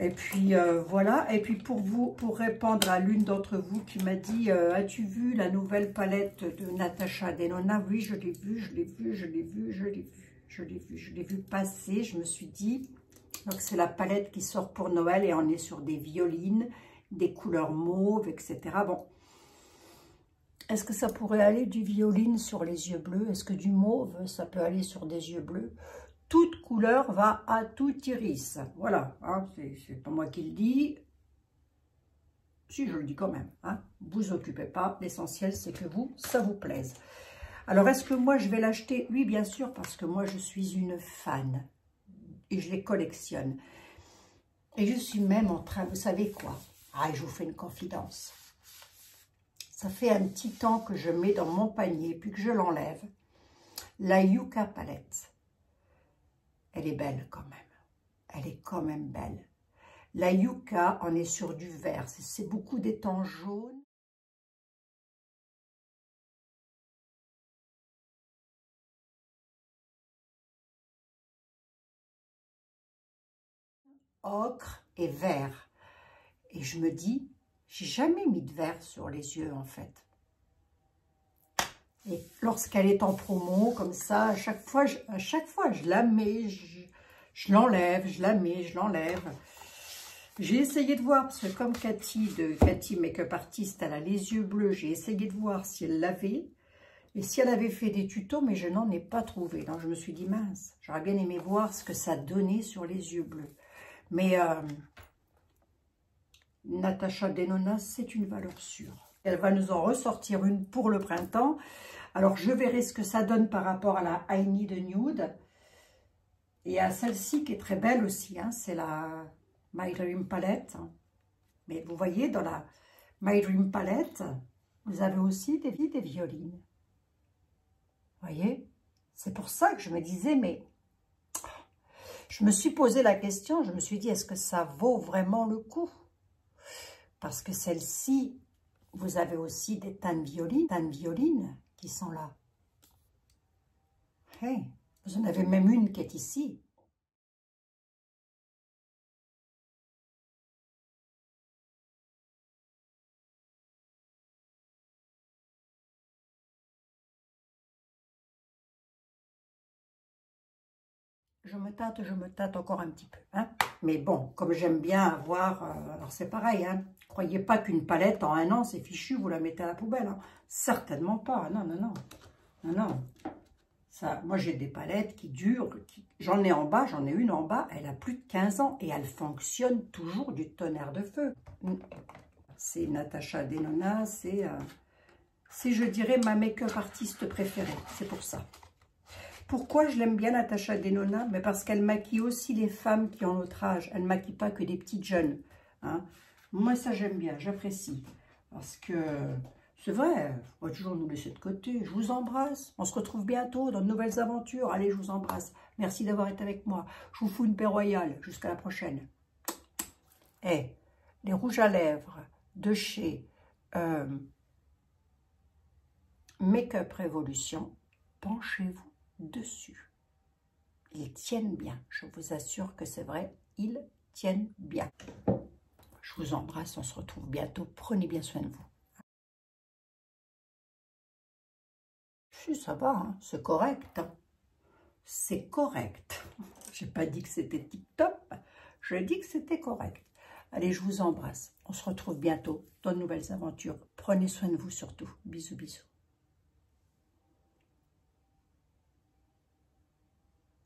Et puis voilà, et puis pour répondre à l'une d'entre vous qui m'a dit as-tu vu la nouvelle palette de Natasha Denona? Oui, je l'ai vue, je l'ai vue, je l'ai vue, je l'ai vue, je l'ai vue, je l'ai vue passer. Je me suis dit, donc c'est la palette qui sort pour Noël et on est sur des violines, des couleurs mauves, etc. Bon, est-ce que ça pourrait aller du violine sur les yeux bleus? Est-ce que du mauve, ça peut aller sur des yeux bleus? Toute couleur va à tout iris. Voilà, hein, c'est pas moi qui le dis. Si, je le dis quand même. Hein, vous occupez pas. L'essentiel, c'est que vous, ça vous plaise. Alors, est-ce que moi, je vais l'acheter? Oui, bien sûr, parce que moi, je suis une fan. Et je les collectionne. Et je suis même en train, vous savez quoi? Ah, je vous fais une confidence. Ça fait un petit temps que je mets dans mon panier, puis que je l'enlève. La Yucca palette. Elle est belle quand même. Elle est quand même belle. La Yucca, on est sur du vert. C'est beaucoup des tons jaunes. Ocre et vert. Et je me dis, j'ai jamais mis de vert sur les yeux en fait. Et lorsqu'elle est en promo, comme ça, à chaque fois, je la mets, je l'enlève, je la mets, je l'enlève. J'ai essayé de voir, parce que comme Cathy Makeup Artist, elle a les yeux bleus, j'ai essayé de voir si elle l'avait, et si elle avait fait des tutos, mais je n'en ai pas trouvé. Donc je me suis dit, mince, j'aurais bien aimé voir ce que ça donnait sur les yeux bleus. Mais Natasha Denona, c'est une valeur sûre. Elle va nous en ressortir une pour le printemps. Alors, je verrai ce que ça donne par rapport à la I Need a Nude. Et à celle-ci qui est très belle aussi. Hein, c'est la My Dream Palette. Mais vous voyez, dans la My Dream Palette, vous avez aussi des violines. Vous voyez? C'est pour ça que je me disais, mais... Je me suis posé la question, je me suis dit, est-ce que ça vaut vraiment le coup? Parce que celle-ci, vous avez aussi des teintes violines qui sont là. Hey, vous en avez même une qui est ici. Je me tâte encore un petit peu. Hein. Mais bon, comme j'aime bien avoir... alors c'est pareil, hein. Croyez pas qu'une palette en 1 an, c'est fichu, vous la mettez à la poubelle. Hein. Certainement pas. Non, non, non. Non, non. Ça, moi, j'ai des palettes qui durent. J'en ai en bas, j'en ai une en bas. Elle a plus de 15 ans et elle fonctionne toujours du tonnerre de feu. C'est Natasha Denona. C'est, je dirais, ma make-up artiste préférée. C'est pour ça. Pourquoi je l'aime bien, Natasha Denona? Mais parce qu'elle maquille aussi les femmes qui ont notre âge. Elle ne maquille pas que des petites jeunes. Hein. Moi, ça, j'aime bien, j'apprécie. Parce que c'est vrai, on va toujours nous laisser de côté. Je vous embrasse. On se retrouve bientôt dans de nouvelles aventures. Allez, je vous embrasse. Merci d'avoir été avec moi. Je vous fous une paix royale. Jusqu'à la prochaine. Et les rouges à lèvres de chez Make-up Révolution, penchez-vous dessus. Ils tiennent bien. Je vous assure que c'est vrai, ils tiennent bien. Je vous embrasse, on se retrouve bientôt. Prenez bien soin de vous. Si, ça va, hein, c'est correct. Hein. C'est correct. Je n'ai pas dit que c'était tip-top, je dis que c'était correct. Allez, je vous embrasse. On se retrouve bientôt dans de nouvelles aventures. Prenez soin de vous surtout. Bisous, bisous.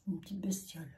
Une petite bestiole.